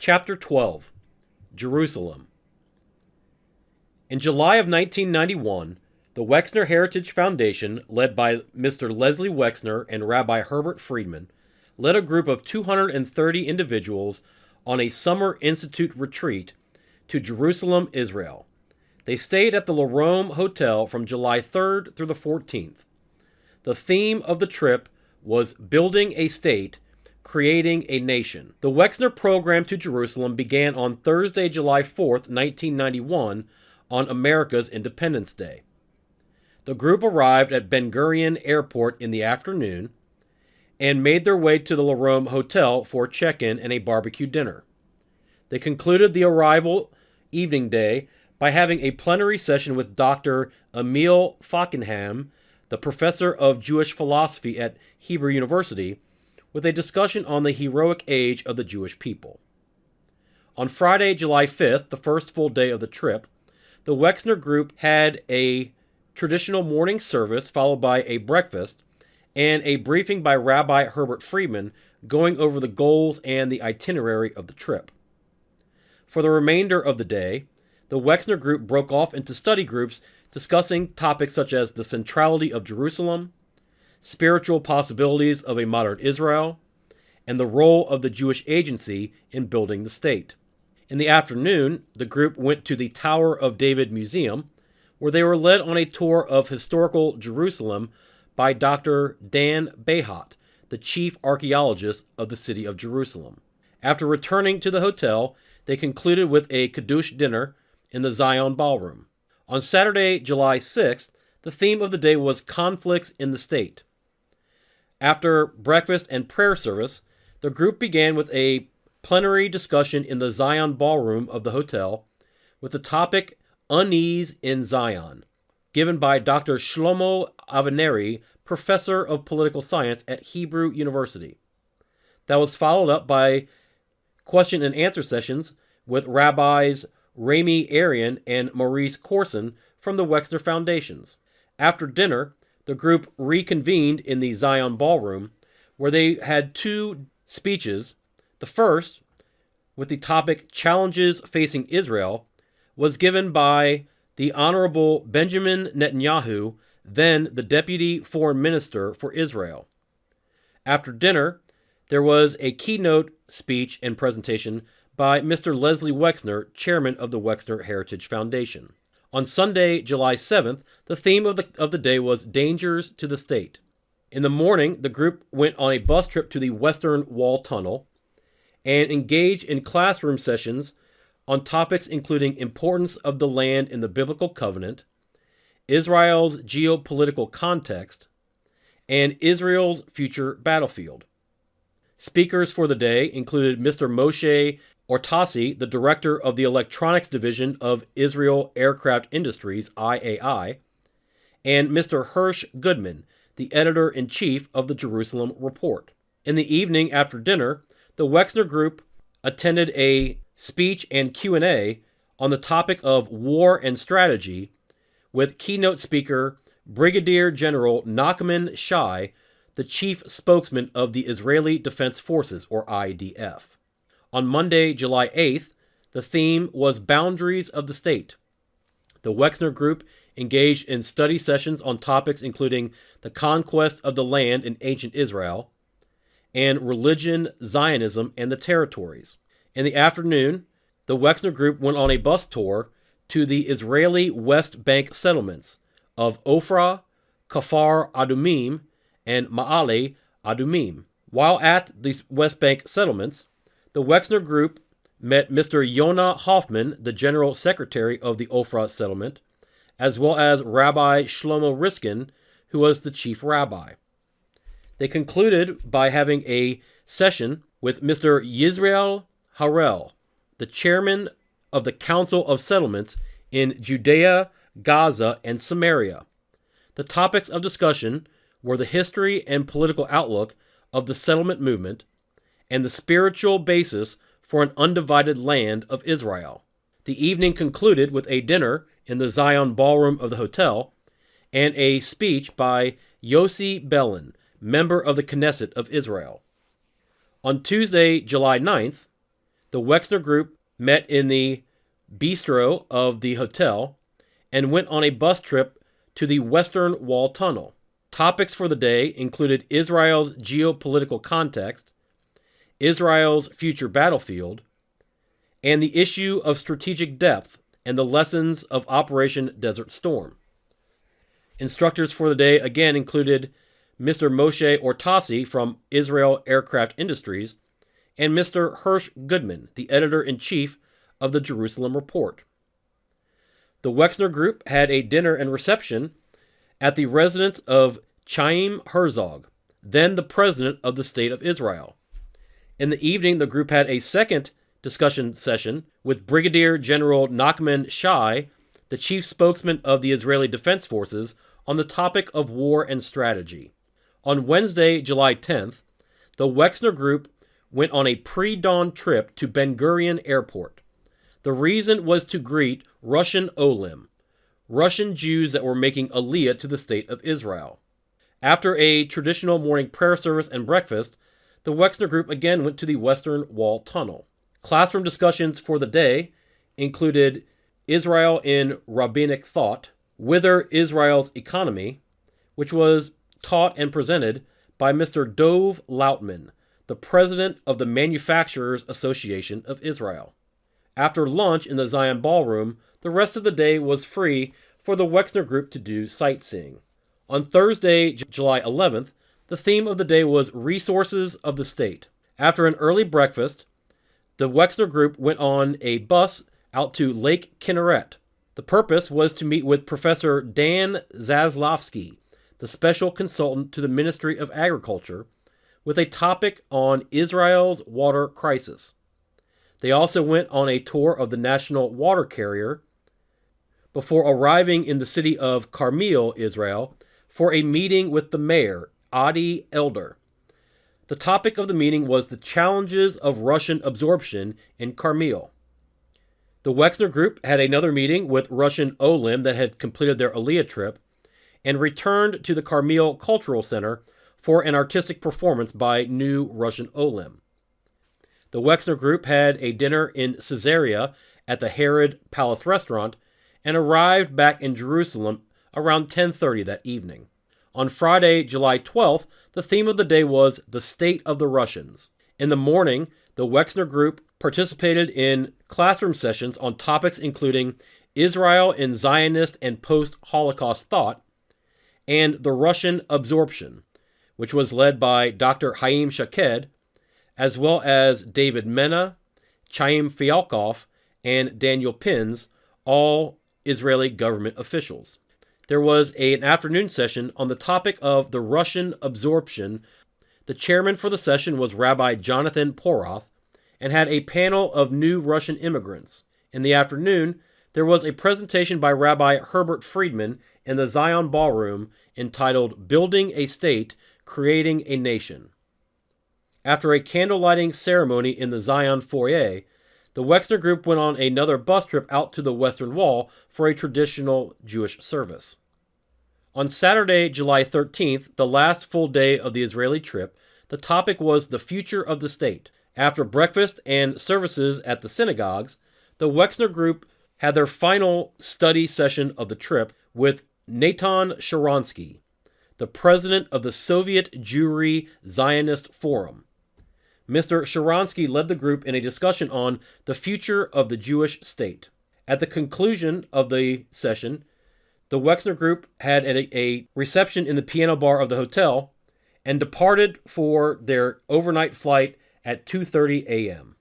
Chapter 12. Jerusalem. In July of 1991, the Wexner Heritage Foundation, led by Mr. Leslie Wexner and Rabbi Herbert Friedman, led a group of 230 individuals on a Summer Institute retreat to Jerusalem, Israel. They stayed at the La Rome Hotel from July 3rd through the 14th. The theme of the trip was Building a State, Creating a Nation. The Wexner program to Jerusalem began on Thursday, July 4th, 1991, on America's Independence Day. The group arrived at Ben Gurion Airport in the afternoon and made their way to the La Rome Hotel for check-in and a barbecue dinner. They concluded the arrival evening day by having a plenary session with Dr. Emil Fackenham, the professor of Jewish philosophy at Hebrew University, with a discussion on the heroic age of the Jewish people. On Friday, July 5th, the first full day of the trip, the Wexner group had a traditional morning service followed by a breakfast and a briefing by Rabbi Herbert Friedman going over the goals and the itinerary of the trip. For the remainder of the day, the Wexner group broke off into study groups discussing topics such as the centrality of Jerusalem, spiritual possibilities of a modern Israel, and the role of the Jewish agency in building the state. In the afternoon, the group went to the Tower of David Museum, where they were led on a tour of historical Jerusalem by Dr. Dan Behat, the chief archaeologist of the city of Jerusalem. After returning to the hotel, they concluded with a Kiddush dinner in the Zion Ballroom. On Saturday, July 6th, the theme of the day was Conflicts in the State. After breakfast and prayer service, the group began with a plenary discussion in the Zion Ballroom of the hotel with the topic Unease in Zion, given by Dr. Shlomo Avineri, professor of political science at Hebrew University. That was followed up by question and answer sessions with rabbis Rami Arian and Maurice Corson from the Wexner Foundations. After dinner, the group reconvened in the Zion Ballroom, where they had two speeches. The first, with the topic Challenges Facing Israel, was given by the Honorable Benjamin Netanyahu, then the Deputy Foreign Minister for Israel. After dinner, there was a keynote speech and presentation by Mr. Leslie Wexner, chairman of the Wexner Heritage Foundation. On Sunday, July 7th, the theme of the day was Dangers to the State. In the morning, the group went on a bus trip to the Western Wall Tunnel and engaged in classroom sessions on topics including importance of the land in the biblical covenant, Israel's geopolitical context, and Israel's future battlefield. Speakers for the day included Mr. Moshe Ortasi, the director of the Electronics Division of Israel Aircraft Industries, IAI, and Mr. Hirsch Goodman, the editor-in-chief of the Jerusalem Report. In the evening after dinner, the Wexner group attended a speech and Q&A on the topic of war and strategy with keynote speaker Brigadier General Nachman Shai, the chief spokesman of the Israeli Defense Forces, or IDF. On Monday, July 8th, the theme was Boundaries of the State. The Wexner group engaged in study sessions on topics including the conquest of the land in ancient Israel and religion, Zionism, and the territories. In the afternoon, the Wexner group went on a bus tour to the Israeli West Bank settlements of Ofra, Kfar Adumim, and Ma'ale Adumim. While at the West Bank settlements, the Wexner group met Mr. Yonah Hoffman, the general secretary of the Ofra settlement, as well as Rabbi Shlomo Riskin, who was the chief rabbi. They concluded by having a session with Mr. Yisrael Harel, the chairman of the Council of Settlements in Judea, Gaza, and Samaria. The topics of discussion were the history and political outlook of the settlement movement and the spiritual basis for an undivided land of Israel. The evening concluded with a dinner in the Zion Ballroom of the hotel and a speech by Yossi Bellin, member of the Knesset of Israel. On Tuesday, July 9th, the Wexner Group met in the bistro of the hotel and went on a bus trip to the Western Wall Tunnel. Topics for the day included Israel's geopolitical context, Israel's future battlefield, and the issue of strategic depth and the lessons of Operation Desert Storm. Instructors for the day again included Mr. Moshe Ortasi from Israel Aircraft Industries and Mr. Hirsch Goodman, the editor-in-chief of the Jerusalem Report. The Wexner Group had a dinner and reception at the residence of Chaim Herzog, then the president of the State of Israel. In the evening, the group had a second discussion session with Brigadier General Nachman Shai, the chief spokesman of the Israeli Defense Forces, on the topic of war and strategy. On Wednesday, July 10th, the Wexner Group went on a pre-dawn trip to Ben Gurion Airport. The reason was to greet Russian Olim, Russian Jews that were making Aliyah to the State of Israel. After a traditional morning prayer service and breakfast, the Wexner Group again went to the Western Wall Tunnel. Classroom discussions for the day included Israel in Rabbinic Thought, Whither Israel's Economy, which was taught and presented by Mr. Dov Lautman, the president of the Manufacturers Association of Israel. After lunch in the Zion Ballroom, the rest of the day was free for the Wexner Group to do sightseeing. On Thursday, July 11th, the theme of the day was Resources of the State. After an early breakfast, the Wexner Group went on a bus out to Lake Kinneret. The purpose was to meet with Professor Dan Zaslavsky, the special consultant to the Ministry of Agriculture, with a topic on Israel's water crisis. They also went on a tour of the national water carrier before arriving in the city of Carmel, Israel, for a meeting with the mayor, Adi Elder. The topic of the meeting was the challenges of Russian absorption in Carmel. The Wexner Group had another meeting with Russian Olim that had completed their Aliyah trip and returned to the Carmel Cultural Center for an artistic performance by new Russian Olim. The Wexner Group had a dinner in Caesarea at the Herod Palace Restaurant and arrived back in Jerusalem around 10:30 that evening. On Friday, July 12th, the theme of the day was the State of the Russians. In the morning, the Wexner Group participated in classroom sessions on topics including Israel in Zionist and post-Holocaust thought and the Russian absorption, which was led by Dr. Haim Shaked, as well as David Mena, Chaim Fialkov, and Daniel Pins, all Israeli government officials. There was an afternoon session on the topic of the Russian absorption. The chairman for the session was Rabbi Jonathan Poroth and had a panel of new Russian immigrants. In the afternoon, there was a presentation by Rabbi Herbert Friedman in the Zion Ballroom entitled Building a State, Creating a Nation. After a candle-lighting ceremony in the Zion foyer, the Wexner Group went on another bus trip out to the Western Wall for a traditional Jewish service. On Saturday, July 13th, the last full day of the Israeli trip, the topic was the future of the state. After breakfast and services at the synagogues, the Wexner Group had their final study session of the trip with Natan Sharansky, the president of the Soviet Jewry Zionist Forum. Mr. Sharansky led the group in a discussion on the future of the Jewish state. At the conclusion of the session, the Wexner Group had a reception in the piano bar of the hotel and departed for their overnight flight at 2:30 a.m.